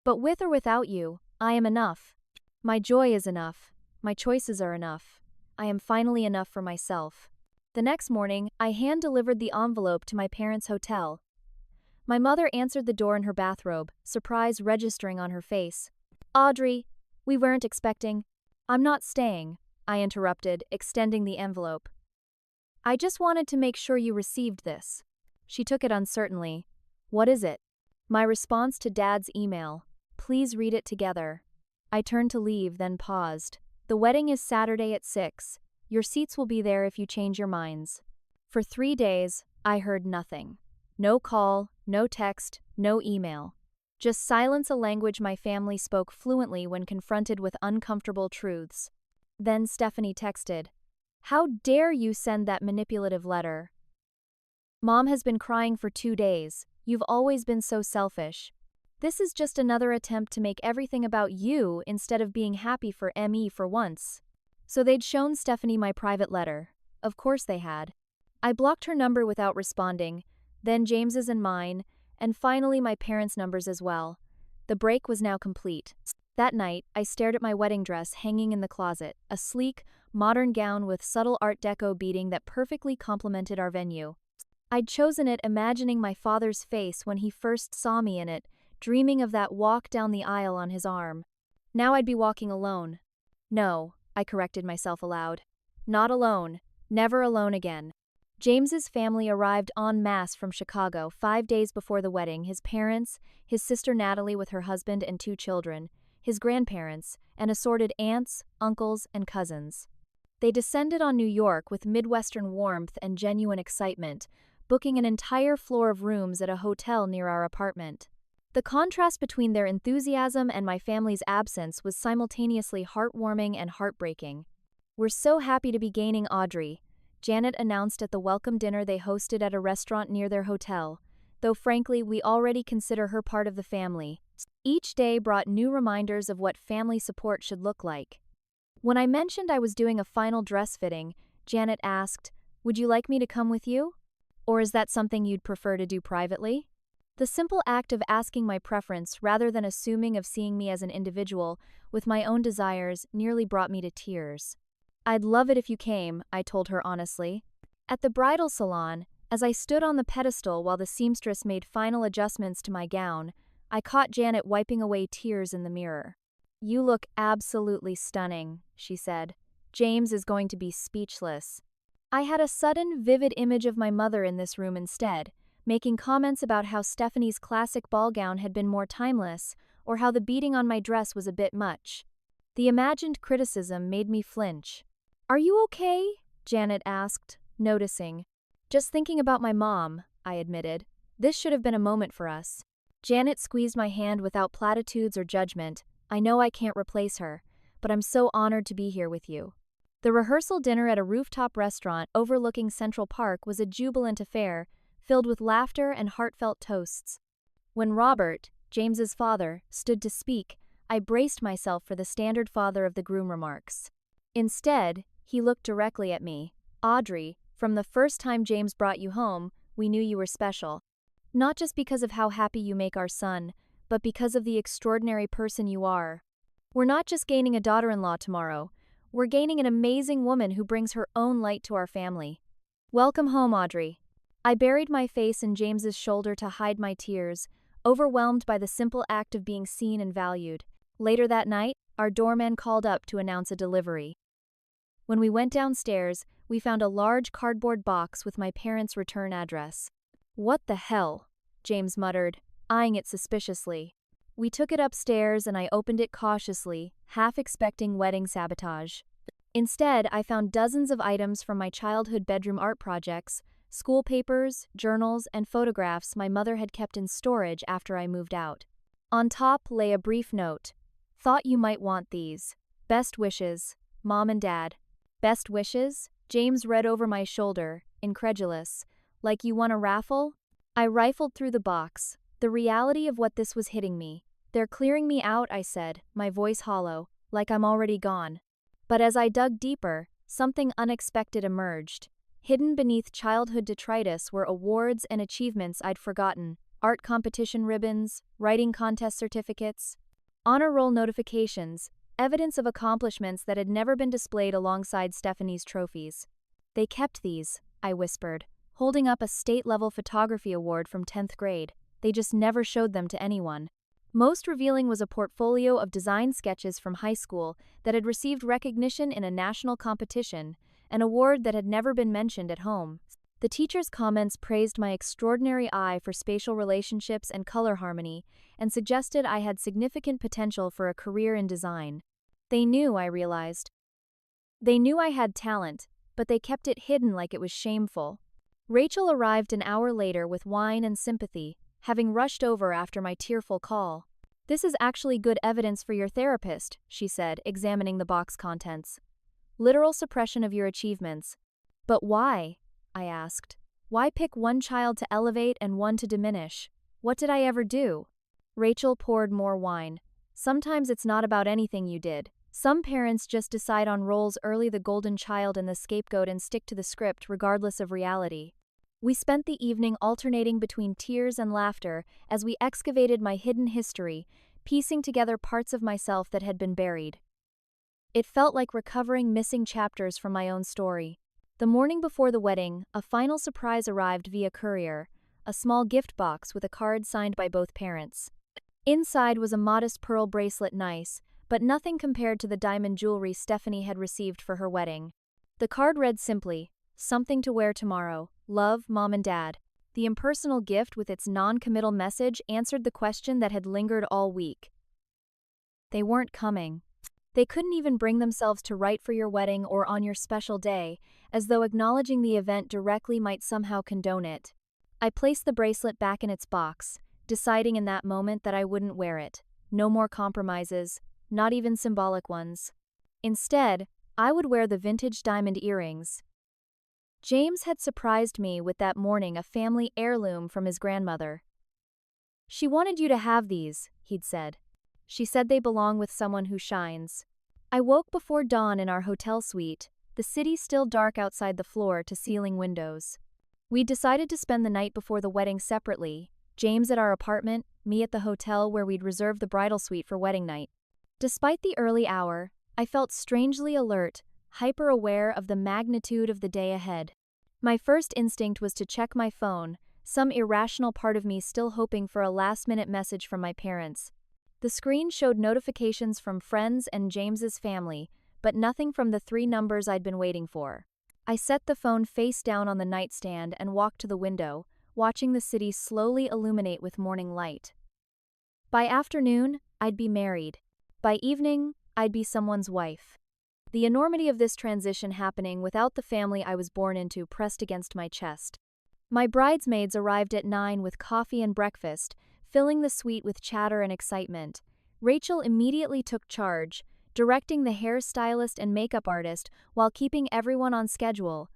But with or without you, I am enough. My joy is enough. My choices are enough. I am finally enough for myself. The next morning, I hand-delivered the envelope to my parents' hotel. My mother answered the door in her bathrobe, surprise registering on her face. "Audrey, we weren't expecting." "I'm not staying," I interrupted, extending the envelope. "I just wanted to make sure you received this." She took it uncertainly. "What is it?" My response to Dad's email. "Please read it together." I turned to leave, then paused. "The wedding is Saturday at 6. Your seats will be there if you change your minds." For 3 days, I heard nothing. No call, no text, no email. Just silence, a language my family spoke fluently when confronted with uncomfortable truths. Then Stephanie texted, "How dare you send that manipulative letter? Mom has been crying for 2 days. You've always been so selfish. This is just another attempt to make everything about you instead of being happy for me for once." So they'd shown Stephanie my private letter. Of course they had. I blocked her number without responding, then James's and mine, and finally my parents' numbers as well. The break was now complete. That night, I stared at my wedding dress hanging in the closet, a sleek, modern gown with subtle Art Deco beading that perfectly complemented our venue. I'd chosen it imagining my father's face when he first saw me in it, dreaming of that walk down the aisle on his arm. Now I'd be walking alone. No, I corrected myself aloud. Not alone, never alone again. James's family arrived en masse from Chicago 5 days before the wedding. His parents, his sister Natalie with her husband and 2 children, his grandparents, and assorted aunts, uncles, and cousins. They descended on New York with Midwestern warmth and genuine excitement, booking an entire floor of rooms at a hotel near our apartment. The contrast between their enthusiasm and my family's absence was simultaneously heartwarming and heartbreaking. "We're so happy to be gaining Audrey," Janet announced at the welcome dinner they hosted at a restaurant near their hotel, though frankly we already consider her part of the family. Each day brought new reminders of what family support should look like. When I mentioned I was doing a final dress fitting, Janet asked, "Would you like me to come with you? Or is that something you'd prefer to do privately?" The simple act of asking my preference rather than assuming of seeing me as an individual with my own desires nearly brought me to tears. "I'd love it if you came," I told her honestly. At the bridal salon, as I stood on the pedestal while the seamstress made final adjustments to my gown, I caught Janet wiping away tears in the mirror. "You look absolutely stunning," she said. "James is going to be speechless." I had a sudden, vivid image of my mother in this room instead, making comments about how Stephanie's classic ball gown had been more timeless, or how the beading on my dress was a bit much. The imagined criticism made me flinch. "Are you okay?" Janet asked, noticing. "Just thinking about my mom," I admitted. "This should have been a moment for us." Janet squeezed my hand without platitudes or judgment. "I know I can't replace her, but I'm so honored to be here with you." The rehearsal dinner at a rooftop restaurant overlooking Central Park was a jubilant affair, filled with laughter and heartfelt toasts. When Robert, James's father, stood to speak, I braced myself for the standard father of the groom remarks. Instead, he looked directly at me. "Audrey, from the first time James brought you home, we knew you were special. Not just because of how happy you make our son, but because of the extraordinary person you are. We're not just gaining a daughter-in-law tomorrow, we're gaining an amazing woman who brings her own light to our family. Welcome home, Audrey." I buried my face in James's shoulder to hide my tears, overwhelmed by the simple act of being seen and valued. Later that night, our doorman called up to announce a delivery. When we went downstairs, we found a large cardboard box with my parents' return address. "What the hell?" James muttered, eyeing it suspiciously. We took it upstairs and I opened it cautiously, half expecting wedding sabotage. Instead, I found dozens of items from my childhood bedroom art projects, school papers, journals, and photographs my mother had kept in storage after I moved out. On top lay a brief note. Thought you might want these. Best wishes, Mom and Dad. Best wishes? James read over my shoulder, incredulous. Like you won a raffle? I rifled through the box, the reality of what this was hitting me. They're clearing me out, I said, my voice hollow, like I'm already gone. But as I dug deeper, something unexpected emerged. Hidden beneath childhood detritus were awards and achievements I'd forgotten, art competition ribbons, writing contest certificates, honor roll notifications, evidence of accomplishments that had never been displayed alongside Stephanie's trophies. They kept these, I whispered, holding up a state-level photography award from 10th grade. They just never showed them to anyone. Most revealing was a portfolio of design sketches from high school that had received recognition in a national competition, an award that had never been mentioned at home. The teacher's comments praised my extraordinary eye for spatial relationships and color harmony, and suggested I had significant potential for a career in design. They knew, I realized. They knew I had talent, but they kept it hidden like it was shameful. Rachel arrived an hour later with wine and sympathy, having rushed over after my tearful call. This is actually good evidence for your therapist, she said, examining the box contents. Literal suppression of your achievements. But why? I asked. Why pick one child to elevate and one to diminish? What did I ever do? Rachel poured more wine. Sometimes it's not about anything you did. Some parents just decide on roles early, the golden child and the scapegoat, and stick to the script regardless of reality. We spent the evening alternating between tears and laughter as we excavated my hidden history, piecing together parts of myself that had been buried. It felt like recovering missing chapters from my own story. The morning before the wedding, a final surprise arrived via courier, a small gift box with a card signed by both parents. Inside was a modest pearl bracelet, nice, but nothing compared to the diamond jewelry Stephanie had received for her wedding. The card read simply, "Something to wear tomorrow. Love, Mom and Dad." The impersonal gift with its non-committal message answered the question that had lingered all week. They weren't coming. They couldn't even bring themselves to write for your wedding or on your special day, as though acknowledging the event directly might somehow condone it. I placed the bracelet back in its box, deciding in that moment that I wouldn't wear it. No more compromises, not even symbolic ones. Instead, I would wear the vintage diamond earrings. James had surprised me with that morning a family heirloom from his grandmother. "She wanted you to have these," he'd said. "She said they belong with someone who shines." I woke before dawn in our hotel suite, the city still dark outside the floor-to-ceiling windows. We'd decided to spend the night before the wedding separately, James at our apartment, me at the hotel where we'd reserved the bridal suite for wedding night. Despite the early hour, I felt strangely alert, hyper-aware of the magnitude of the day ahead. My first instinct was to check my phone, some irrational part of me still hoping for a last-minute message from my parents. The screen showed notifications from friends and James's family, but nothing from the 3 numbers I'd been waiting for. I set the phone face down on the nightstand and walked to the window, watching the city slowly illuminate with morning light. By afternoon, I'd be married. By evening, I'd be someone's wife. The enormity of this transition happening without the family I was born into pressed against my chest. My bridesmaids arrived at 9 with coffee and breakfast, filling the suite with chatter and excitement. Rachel immediately took charge, directing the hairstylist and makeup artist while keeping everyone on schedule.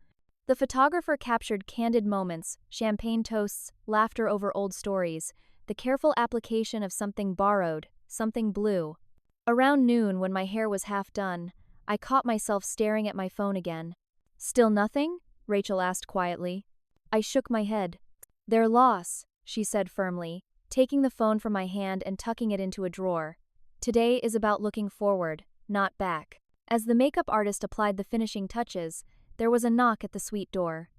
The photographer captured candid moments, champagne toasts, laughter over old stories, the careful application of something borrowed, something blue. Around noon, when my hair was half done, I caught myself staring at my phone again. "Still nothing?" Rachel asked quietly. I shook my head. "Their loss," she said firmly, taking the phone from my hand and tucking it into a drawer. "Today is about looking forward, not back." As the makeup artist applied the finishing touches, there was a knock at the suite door.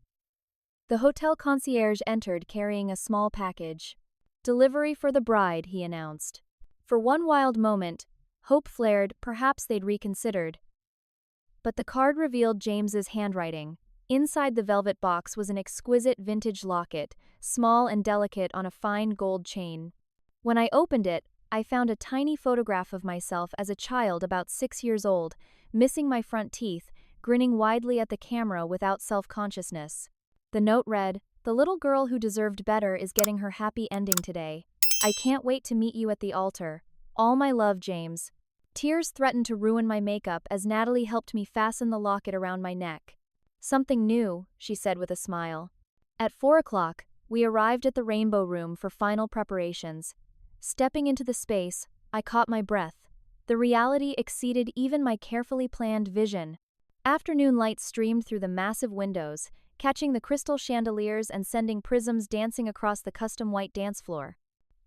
The hotel concierge entered carrying a small package. "Delivery for the bride," he announced. For one wild moment, hope flared, perhaps they'd reconsidered. But the card revealed James's handwriting. Inside the velvet box was an exquisite vintage locket, small and delicate on a fine gold chain. When I opened it, I found a tiny photograph of myself as a child about 6 years old, missing my front teeth, grinning widely at the camera without self-consciousness. The note read, "The little girl who deserved better is getting her happy ending today. I can't wait to meet you at the altar. All my love, James." Tears threatened to ruin my makeup as Natalie helped me fasten the locket around my neck. "Something new," she said with a smile. At 4 o'clock, we arrived at the Rainbow Room for final preparations. Stepping into the space, I caught my breath. The reality exceeded even my carefully planned vision. Afternoon light streamed through the massive windows, catching the crystal chandeliers and sending prisms dancing across the custom white dance floor.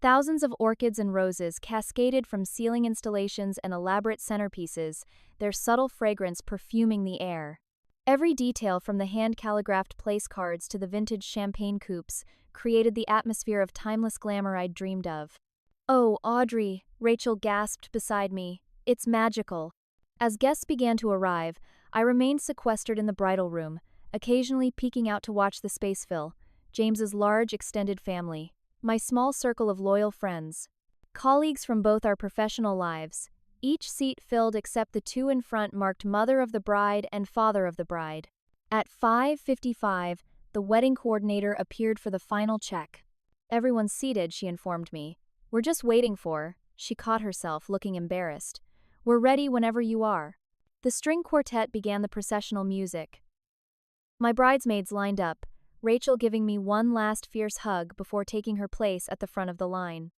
Thousands of orchids and roses cascaded from ceiling installations and elaborate centerpieces, their subtle fragrance perfuming the air. Every detail from the hand-calligraphed place cards to the vintage champagne coupes created the atmosphere of timeless glamour I'd dreamed of. "Oh, Audrey," Rachel gasped beside me, "it's magical." As guests began to arrive, I remained sequestered in the bridal room, occasionally peeking out to watch the space fill, James's large extended family, my small circle of loyal friends, colleagues from both our professional lives. Each seat filled except the two in front marked mother of the bride and father of the bride. At 5:55, the wedding coordinator appeared for the final check. "Everyone's seated," she informed me. "We're just waiting for," she caught herself, looking embarrassed. "We're ready whenever you are." The string quartet began the processional music. My bridesmaids lined up, Rachel giving me one last fierce hug before taking her place at the front of the line.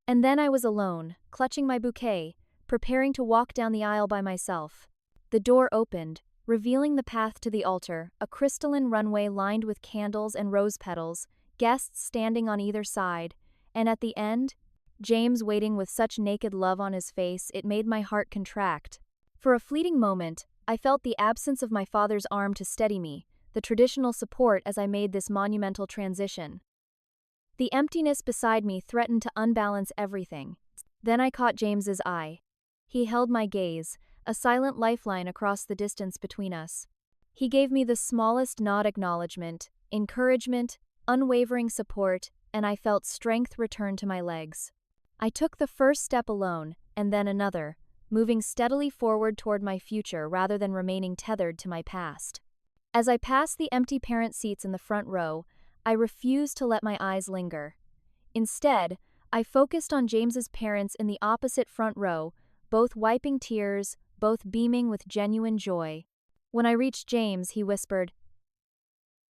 And then I was alone, clutching my bouquet, preparing to walk down the aisle by myself. The door opened, revealing the path to the altar, a crystalline runway lined with candles and rose petals, guests standing on either side, and at the end, James waiting with such naked love on his face it made my heart contract. For a fleeting moment, I felt the absence of my father's arm to steady me, the traditional support as I made this monumental transition. The emptiness beside me threatened to unbalance everything. Then I caught James's eye. He held my gaze, a silent lifeline across the distance between us. He gave me the smallest nod, acknowledgement, encouragement, unwavering support, and I felt strength return to my legs. I took the first step alone, and then another, moving steadily forward toward my future rather than remaining tethered to my past. As I passed the empty parent seats in the front row, I refused to let my eyes linger. Instead, I focused on James's parents in the opposite front row, both wiping tears, both beaming with genuine joy. When I reached James, he whispered,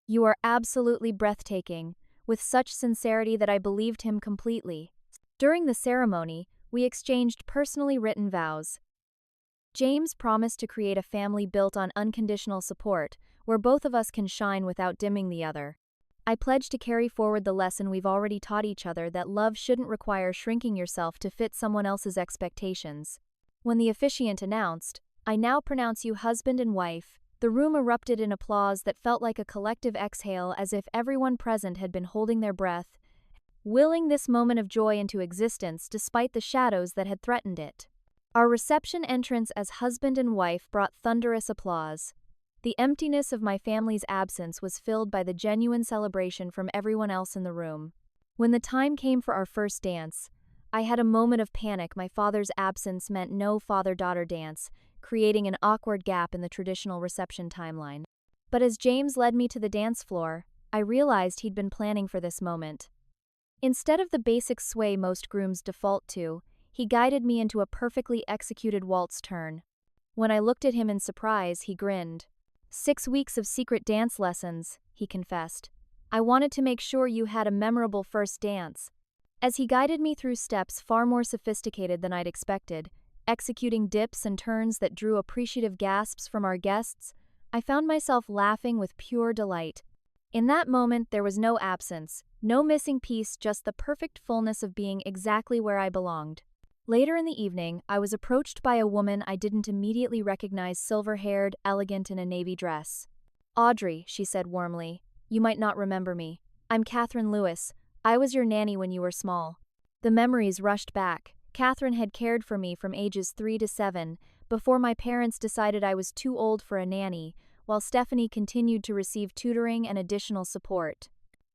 "You are absolutely breathtaking," with such sincerity that I believed him completely. During the ceremony, we exchanged personally written vows. James promised to create a family built on unconditional support, where both of us can shine without dimming the other. I pledged to carry forward the lesson we've already taught each other, that love shouldn't require shrinking yourself to fit someone else's expectations. When the officiant announced, "I now pronounce you husband and wife," the room erupted in applause that felt like a collective exhale, as if everyone present had been holding their breath, willing this moment of joy into existence despite the shadows that had threatened it. Our reception entrance as husband and wife brought thunderous applause. The emptiness of my family's absence was filled by the genuine celebration from everyone else in the room. When the time came for our first dance, I had a moment of panic. My father's absence meant no father-daughter dance, creating an awkward gap in the traditional reception timeline. But as James led me to the dance floor, I realized he'd been planning for this moment. Instead of the basic sway most grooms default to, he guided me into a perfectly executed waltz turn. When I looked at him in surprise, he grinned. "6 weeks of secret dance lessons," he confessed. "I wanted to make sure you had a memorable first dance." As he guided me through steps far more sophisticated than I'd expected, executing dips and turns that drew appreciative gasps from our guests, I found myself laughing with pure delight. In that moment, there was no absence, no missing piece, just the perfect fullness of being exactly where I belonged. Later in the evening, I was approached by a woman I didn't immediately recognize, silver-haired, elegant in a navy dress. "Audrey," she said warmly, "you might not remember me. I'm Catherine Lewis. I was your nanny when you were small." The memories rushed back. Catherine had cared for me from ages 3 to 7, before my parents decided I was too old for a nanny, while Stephanie continued to receive tutoring and additional support.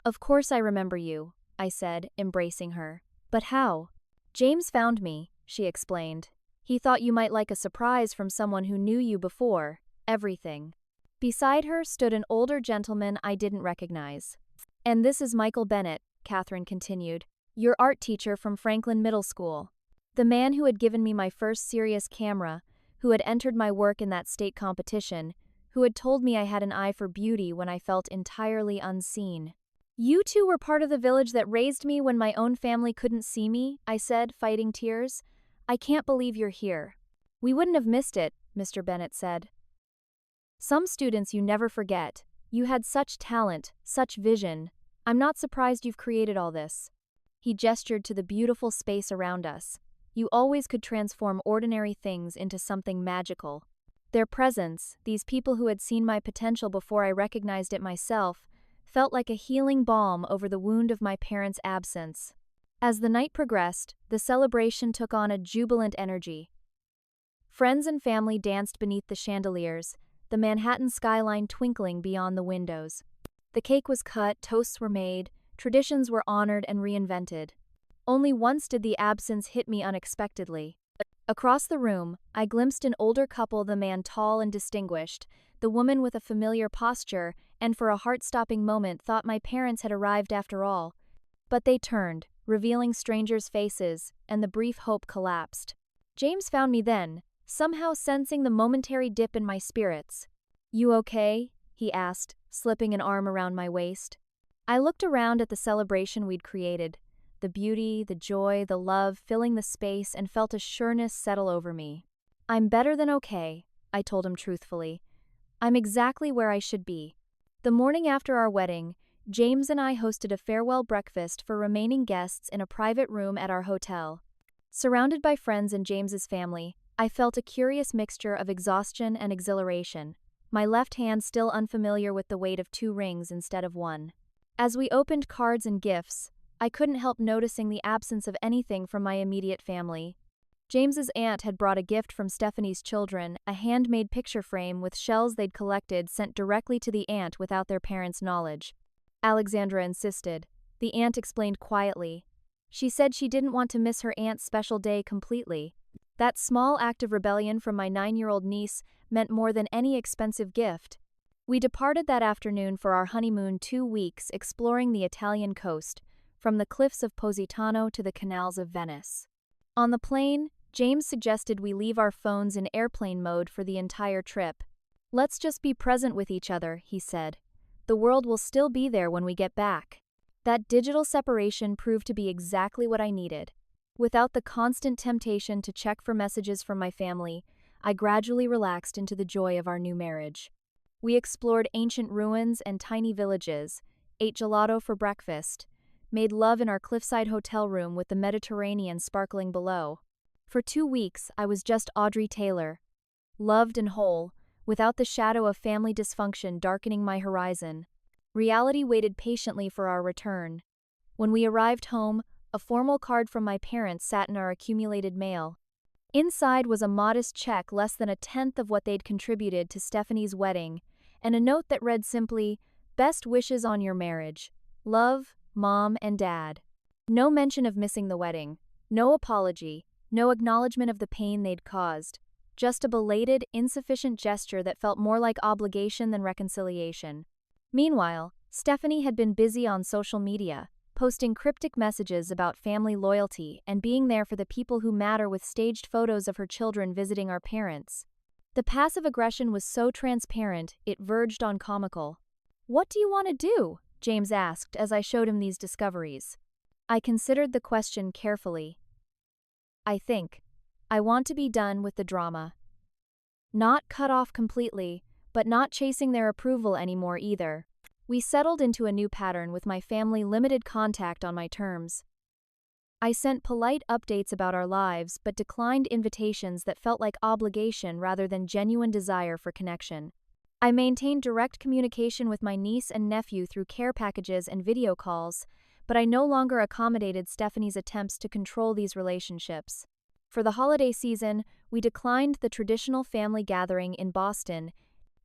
"Of course I remember you," I said, embracing her. "But how?" "James found me," she explained. "He thought you might like a surprise from someone who knew you before. Everything." Beside her stood an older gentleman I didn't recognize. "And this is Michael Bennett," Catherine continued, "your art teacher from Franklin Middle School. The man who had given me my first serious camera, who had entered my work in that state competition, who had told me I had an eye for beauty when I felt entirely unseen." "You two were part of the village that raised me when my own family couldn't see me," I said, fighting tears. "I can't believe you're here." "We wouldn't have missed it," Mr. Bennett said. "Some students you never forget. You had such talent, such vision. I'm not surprised you've created all this." He gestured to the beautiful space around us. "You always could transform ordinary things into something magical." Their presence, these people who had seen my potential before I recognized it myself, felt like a healing balm over the wound of my parents' absence. As the night progressed, the celebration took on a jubilant energy. Friends and family danced beneath the chandeliers, the Manhattan skyline twinkling beyond the windows. The cake was cut, toasts were made, traditions were honored and reinvented. Only once did the absence hit me unexpectedly. Across the room, I glimpsed an older couple, the man tall and distinguished, the woman with a familiar posture, and for a heart-stopping moment thought my parents had arrived after all. But they turned, revealing strangers' faces, and the brief hope collapsed. James found me then, somehow sensing the momentary dip in my spirits. "You okay?" he asked, slipping an arm around my waist. I looked around at the celebration we'd created, the beauty, the joy, the love filling the space, and felt a sureness settle over me. "I'm better than okay," I told him truthfully. "I'm exactly where I should be." The morning after our wedding, James and I hosted a farewell breakfast for remaining guests in a private room at our hotel. Surrounded by friends and James's family, I felt a curious mixture of exhaustion and exhilaration, my left hand still unfamiliar with the weight of 2 rings instead of 1. As we opened cards and gifts, I couldn't help noticing the absence of anything from my immediate family. James's aunt had brought a gift from Stephanie's children, a handmade picture frame with shells they'd collected sent directly to the aunt without their parents' knowledge. Alexandra insisted. The aunt explained quietly. She said she didn't want to miss her aunt's special day completely. That small act of rebellion from my 9-year-old niece meant more than any expensive gift. We departed that afternoon for our honeymoon 2 weeks exploring the Italian coast, from the cliffs of Positano to the canals of Venice. On the plane, James suggested we leave our phones in airplane mode for the entire trip. "Let's just be present with each other," he said. "The world will still be there when we get back." That digital separation proved to be exactly what I needed. Without the constant temptation to check for messages from my family, I gradually relaxed into the joy of our new marriage. We explored ancient ruins and tiny villages, ate gelato for breakfast, made love in our cliffside hotel room with the Mediterranean sparkling below. For 2 weeks, I was just Audrey Taylor, loved and whole, without the shadow of family dysfunction darkening my horizon. Reality waited patiently for our return. When we arrived home, a formal card from my parents sat in our accumulated mail. Inside was a modest check less than 1/10 of what they'd contributed to Stephanie's wedding, and a note that read simply, "Best wishes on your marriage. Love, Mom and Dad." No mention of missing the wedding, no apology, no acknowledgement of the pain they'd caused. Just a belated, insufficient gesture that felt more like obligation than reconciliation. Meanwhile, Stephanie had been busy on social media, posting cryptic messages about family loyalty and being there for the people who matter with staged photos of her children visiting our parents. The passive aggression was so transparent, it verged on comical. "What do you want to do?" James asked as I showed him these discoveries. I considered the question carefully. "I think I want to be done with the drama. Not cut off completely, but not chasing their approval anymore either." We settled into a new pattern with my family limited contact on my terms. I sent polite updates about our lives but declined invitations that felt like obligation rather than genuine desire for connection. I maintained direct communication with my niece and nephew through care packages and video calls, but I no longer accommodated Stephanie's attempts to control these relationships. For the holiday season, we declined the traditional family gathering in Boston,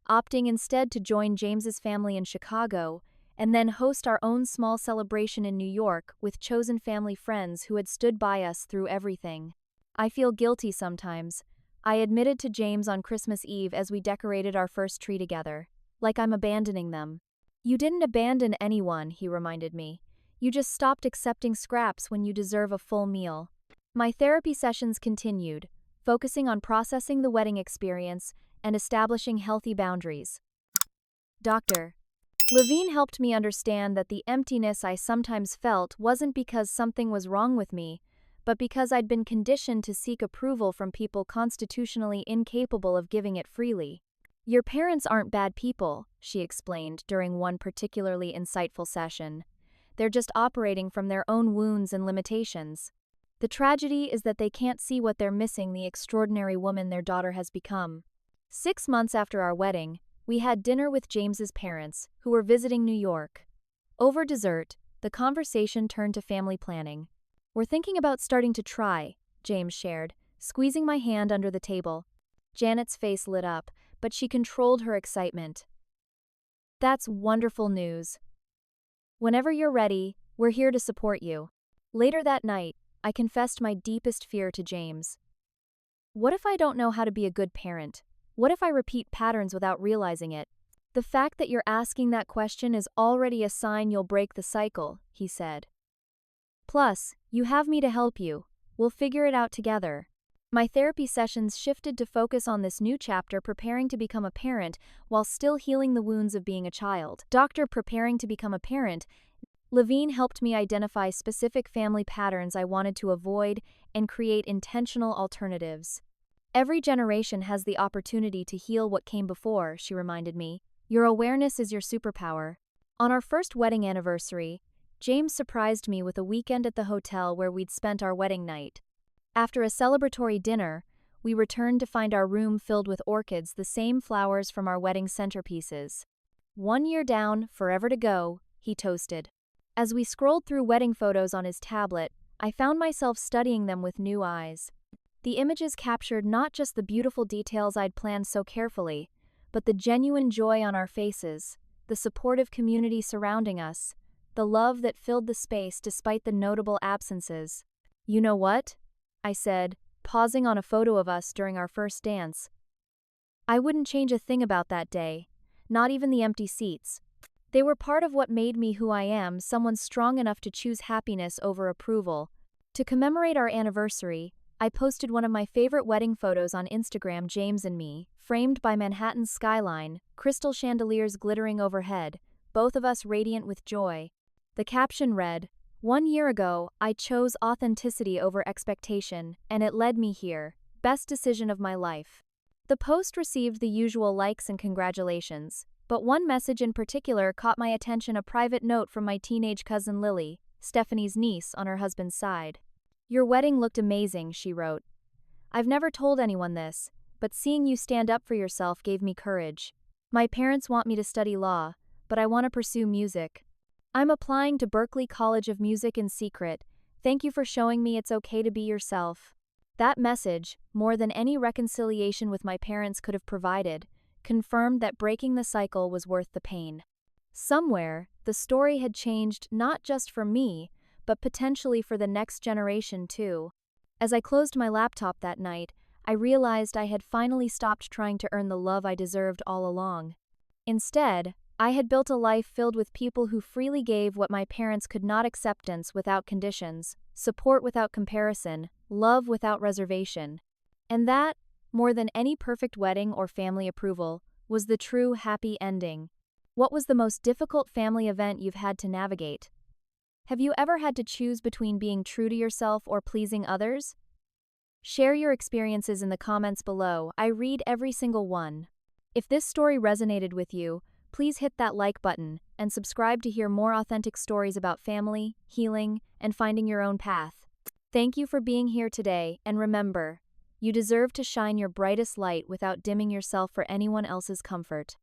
opting instead to join James's family in Chicago, and then host our own small celebration in New York with chosen family friends who had stood by us through everything. "I feel guilty sometimes," I admitted to James on Christmas Eve as we decorated our first tree together. like I'm abandoning them. You didn't abandon anyone, he reminded me. You just stopped accepting scraps when you deserve a full meal. My therapy sessions continued, focusing on processing the wedding experience and establishing healthy boundaries. Dr. Levine helped me understand that the emptiness I sometimes felt wasn't because something was wrong with me, but because I'd been conditioned to seek approval from people constitutionally incapable of giving it freely. Your parents aren't bad people, she explained during one particularly insightful session. They're just operating from their own wounds and limitations. The tragedy is that they can't see what they're missing, the extraordinary woman their daughter has become. 6 months after our wedding, we had dinner with James's parents, who were visiting New York. Over dessert, the conversation turned to family planning. We're thinking about starting to try, James shared, squeezing my hand under the table. Janet's face lit up, but she controlled her excitement. That's wonderful news. Whenever you're ready, we're here to support you. Later that night, I confessed my deepest fear to James. What if I don't know how to be a good parent? What if I repeat patterns without realizing it? The fact that you're asking that question is already a sign you'll break the cycle, he said. Plus, you have me to help you. We'll figure it out together. My therapy sessions shifted to focus on this new chapter, preparing to become a parent while still healing the wounds of being a child. Dr. Preparing to become a parent, Levine helped me identify specific family patterns I wanted to avoid and create intentional alternatives. Every generation has the opportunity to heal what came before, she reminded me. Your awareness is your superpower. On our first wedding anniversary, James surprised me with a weekend at the hotel where we'd spent our wedding night. After a celebratory dinner, we returned to find our room filled with orchids, the same flowers from our wedding centerpieces. 1 year down, forever to go, he toasted. As we scrolled through wedding photos on his tablet, I found myself studying them with new eyes. The images captured not just the beautiful details I'd planned so carefully, but the genuine joy on our faces, the supportive community surrounding us, the love that filled the space despite the notable absences. You know what? I said, pausing on a photo of us during our first dance. I wouldn't change a thing about that day, not even the empty seats. They were part of what made me who I am, someone strong enough to choose happiness over approval. To commemorate our anniversary, I posted one of my favorite wedding photos on Instagram, James and me, framed by Manhattan's skyline, crystal chandeliers glittering overhead, both of us radiant with joy. The caption read, 1 year ago, I chose authenticity over expectation, and it led me here. Best decision of my life. The post received the usual likes and congratulations, but one message in particular caught my attention, a private note from my teenage cousin Lily, Stephanie's niece on her husband's side. Your wedding looked amazing, she wrote. I've never told anyone this, but seeing you stand up for yourself gave me courage. My parents want me to study law, but I want to pursue music. I'm applying to Berklee College of Music in secret. Thank you for showing me it's okay to be yourself. That message, more than any reconciliation with my parents could have provided, confirmed that breaking the cycle was worth the pain. Somewhere, the story had changed not just for me, but potentially for the next generation too. As I closed my laptop that night, I realized I had finally stopped trying to earn the love I deserved all along. Instead, I had built a life filled with people who freely gave what my parents could not: acceptance without conditions, support without comparison, love without reservation. And that, more than any perfect wedding or family approval, was the true happy ending. What was the most difficult family event you've had to navigate? Have you ever had to choose between being true to yourself or pleasing others? Share your experiences in the comments below. I read every single one. If this story resonated with you, please hit that like button and subscribe to hear more authentic stories about family, healing, and finding your own path. Thank you for being here today, and remember, you deserve to shine your brightest light without dimming yourself for anyone else's comfort.